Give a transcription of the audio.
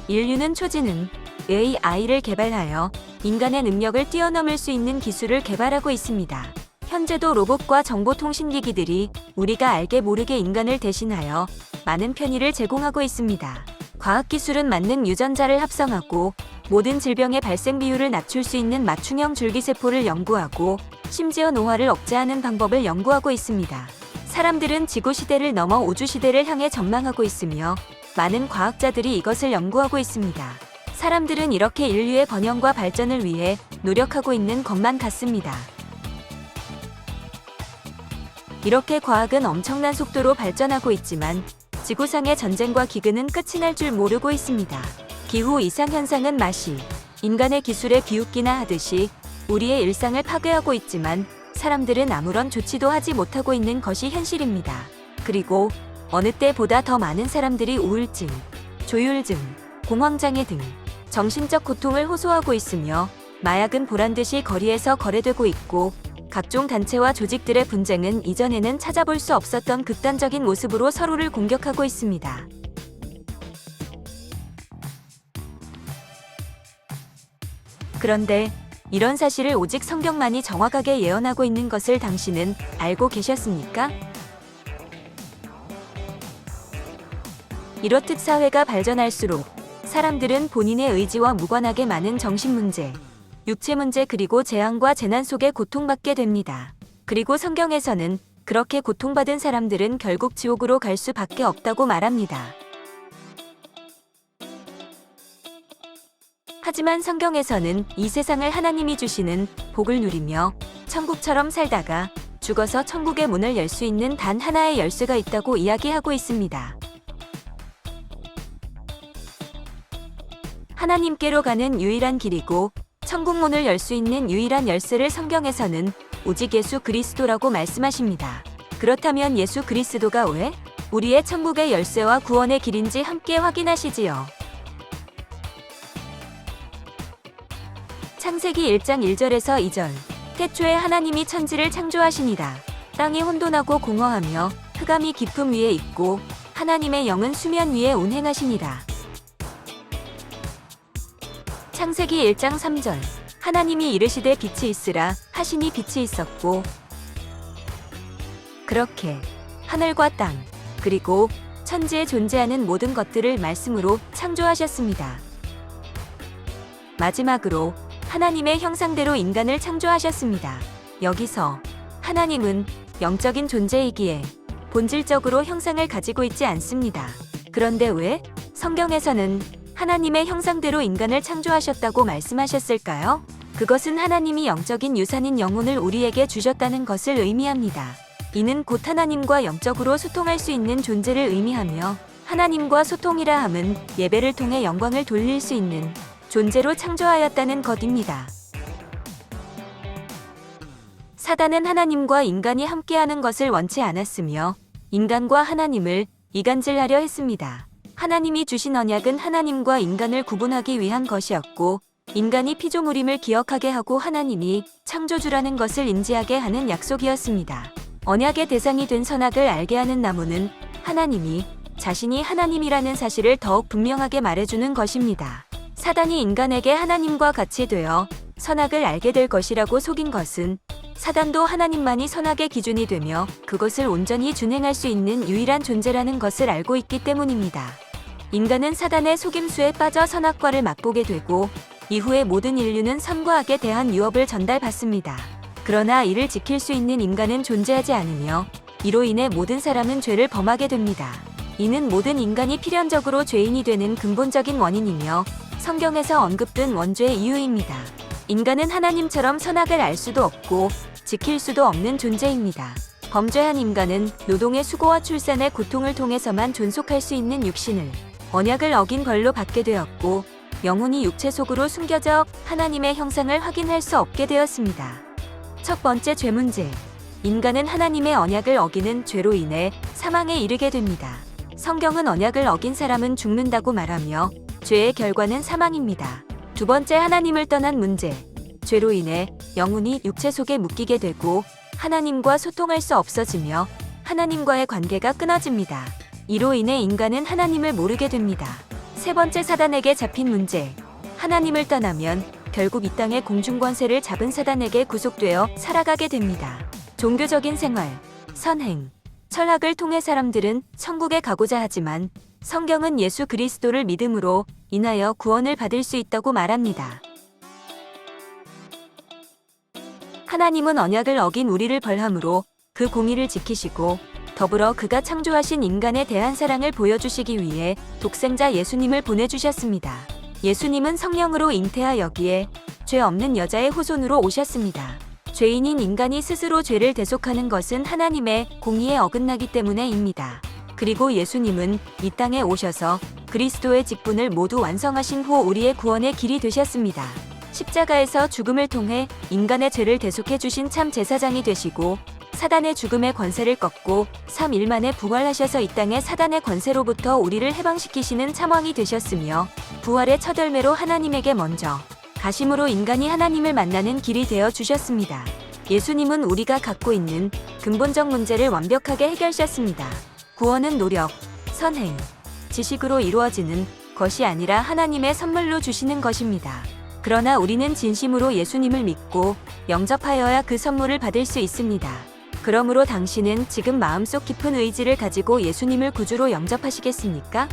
인류는 초지능 AI를 개발하여 인간의 능력을 뛰어넘을 수 있는 기술을 개발하고 있습니다. 현재도 로봇과 정보통신기기들이 우리가 알게 모르게 인간을 대신하여 많은 편의를 제공하고 있습니다. 과학기술은 만능 유전자를 합성하고 모든 질병의 발생 비율을 낮출 수 있는 맞춤형 줄기세포를 연구하고 심지어 노화를 억제하는 방법을 연구하고 있습니다. 사람들은 지구시대를 넘어 우주시대를 향해 전망하고 있으며 많은 과학자들이 이것을 연구하고 있습니다. 사람들은 이렇게 인류의 번영과 발전을 위해 노력하고 있는 것만 같습니다. 이렇게 과학은 엄청난 속도로 발전하고 있지만 지구상의 전쟁과 기근은 끝이 날 줄 모르고 있습니다. 기후 이상현상은 마시 인간의 기술에 비웃기나 하듯이 우리의 일상을 파괴하고 있지만 사람들은 아무런 조치도 하지 못하고 있는 것이 현실입니다. 그리고 어느 때보다 더 많은 사람들이 우울증, 조울증, 공황장애 등 정신적 고통을 호소하고 있으며 마약은 보란듯이 거리에서 거래되고 있고 각종 단체와 조직들의 분쟁은 이전에는 찾아볼 수 없었던 극단적인 모습으로 서로를 공격하고 있습니다. 그런데 이런 사실을 오직 성경만이 정확하게 예언하고 있는 것을 당신은 알고 계셨습니까? 이렇듯 사회가 발전할수록 사람들은 본인의 의지와 무관하게 많은 정신문제, 육체문제 그리고 재앙과 재난 속에 고통받게 됩니다. 그리고 성경에서는 그렇게 고통받은 사람들은 결국 지옥으로 갈 수밖에 없다고 말합니다. 하지만 성경에서는 이 세상을 하나님이 주시는 복을 누리며 천국처럼 살다가 죽어서 천국의 문을 열 수 있는 단 하나의 열쇠가 있다고 이야기하고 있습니다. 하나님께로 가는 유일한 길이고 천국문을 열 수 있는 유일한 열쇠를 성경에서는 오직 예수 그리스도라고 말씀하십니다. 그렇다면 예수 그리스도가 왜 우리의 천국의 열쇠와 구원의 길인지 함께 확인하시지요. 창세기 1장 1절에서 2절 태초에 하나님이 천지를 창조하시니라. 땅이 혼돈하고 공허하며 흑암이 깊음 위에 있고 하나님의 영은 수면 위에 운행하시니라. 창세기 1장 3절 하나님이 이르시되 빛이 있으라 하시니 빛이 있었고 그렇게 하늘과 땅 그리고 천지에 존재하는 모든 것들을 말씀으로 창조하셨습니다. 마지막으로 하나님의 형상대로 인간을 창조하셨습니다. 여기서 하나님은 영적인 존재이기에 본질적으로 형상을 가지고 있지 않습니다. 그런데 왜 성경에서는 하나님의 형상대로 인간을 창조하셨다고 말씀하셨을까요? 그것은 하나님이 영적인 유산인 영혼을 우리에게 주셨다는 것을 의미합니다. 이는 곧 하나님과 영적으로 소통할 수 있는 존재를 의미하며 하나님과 소통이라 함은 예배를 통해 영광을 돌릴 수 있는 존재로 창조하였다는 것입니다. 사단은 하나님과 인간이 함께하는 것을 원치 않았으며 인간과 하나님을 이간질하려 했습니다. 하나님이 주신 언약은 하나님과 인간을 구분하기 위한 것이었고 인간이 피조물임을 기억하게 하고 하나님이 창조주라는 것을 인지하게 하는 약속이었습니다. 언약의 대상이 된 선악을 알게 하는 나무는 하나님이 자신이 하나님이라는 사실을 더욱 분명하게 말해주는 것입니다. 사단이 인간에게 하나님과 같이 되어 선악을 알게 될 것이라고 속인 것은 사단도 하나님만이 선악의 기준이 되며 그것을 온전히 준행할 수 있는 유일한 존재라는 것을 알고 있기 때문입니다. 인간은 사단의 속임수에 빠져 선악과를 맛보게 되고 이후에 모든 인류는 선과 악에 대한 유업을 전달받습니다. 그러나 이를 지킬 수 있는 인간은 존재하지 않으며 이로 인해 모든 사람은 죄를 범하게 됩니다. 이는 모든 인간이 필연적으로 죄인이 되는 근본적인 원인이며 성경에서 언급된 원죄의 이유입니다. 인간은 하나님처럼 선악을 알 수도 없고 지킬 수도 없는 존재입니다. 범죄한 인간은 노동의 수고와 출산의 고통을 통해서만 존속할 수 있는 육신을 언약을 어긴 벌로 받게 되었고 영혼이 육체 속으로 숨겨져 하나님의 형상을 확인할 수 없게 되었습니다. 첫 번째 죄 문제. 인간은 하나님의 언약을 어기는 죄로 인해 사망에 이르게 됩니다. 성경은 언약을 어긴 사람은 죽는다고 말하며 죄의 결과는 사망입니다. 두 번째 하나님을 떠난 문제. 죄로 인해 영혼이 육체 속에 묶이게 되고 하나님과 소통할 수 없어지며 하나님과의 관계가 끊어집니다. 이로 인해 인간은 하나님을 모르게 됩니다. 세 번째, 사단에게 잡힌 문제. 하나님을 떠나면 결국 이 땅의 공중권세를 잡은 사단에게 구속되어 살아가게 됩니다. 종교적인 생활, 선행, 철학을 통해 사람들은 천국에 가고자 하지만 성경은 예수 그리스도를 믿음으로 인하여 구원을 받을 수 있다고 말합니다. 하나님은 언약을 어긴 우리를 벌함으로 그 공의를 지키시고 더불어 그가 창조하신 인간에 대한 사랑을 보여주시기 위해 독생자 예수님을 보내주셨습니다. 예수님은 성령으로 잉태하여기에 죄 없는 여자의 후손으로 오셨습니다. 죄인인 인간이 스스로 죄를 대속하는 것은 하나님의 공의에 어긋나기 때문에입니다. 그리고 예수님은 이 땅에 오셔서 그리스도의 직분을 모두 완성하신 후 우리의 구원의 길이 되셨습니다. 십자가에서 죽음을 통해 인간의 죄를 대속해 주신 참 제사장이 되시고 사단의 죽음의 권세를 꺾고 3일 만에 부활하셔서 이 땅의 사단의 권세로부터 우리를 해방시키시는 참왕이 되셨으며 부활의 첫 열매로 하나님에게 먼저 가심으로 인간이 하나님을 만나는 길이 되어 주셨습니다. 예수님은 우리가 갖고 있는 근본적 문제를 완벽하게 해결하셨습니다. 구원은 노력, 선행, 지식으로 이루어지는 것이 아니라 하나님의 선물로 주시는 것입니다. 그러나 우리는 진심으로 예수님을 믿고 영접하여야 그 선물을 받을 수 있습니다. 그러므로 당신은 지금 마음속 깊은 의지를 가지고 예수님을 구주로 영접하시겠습니까?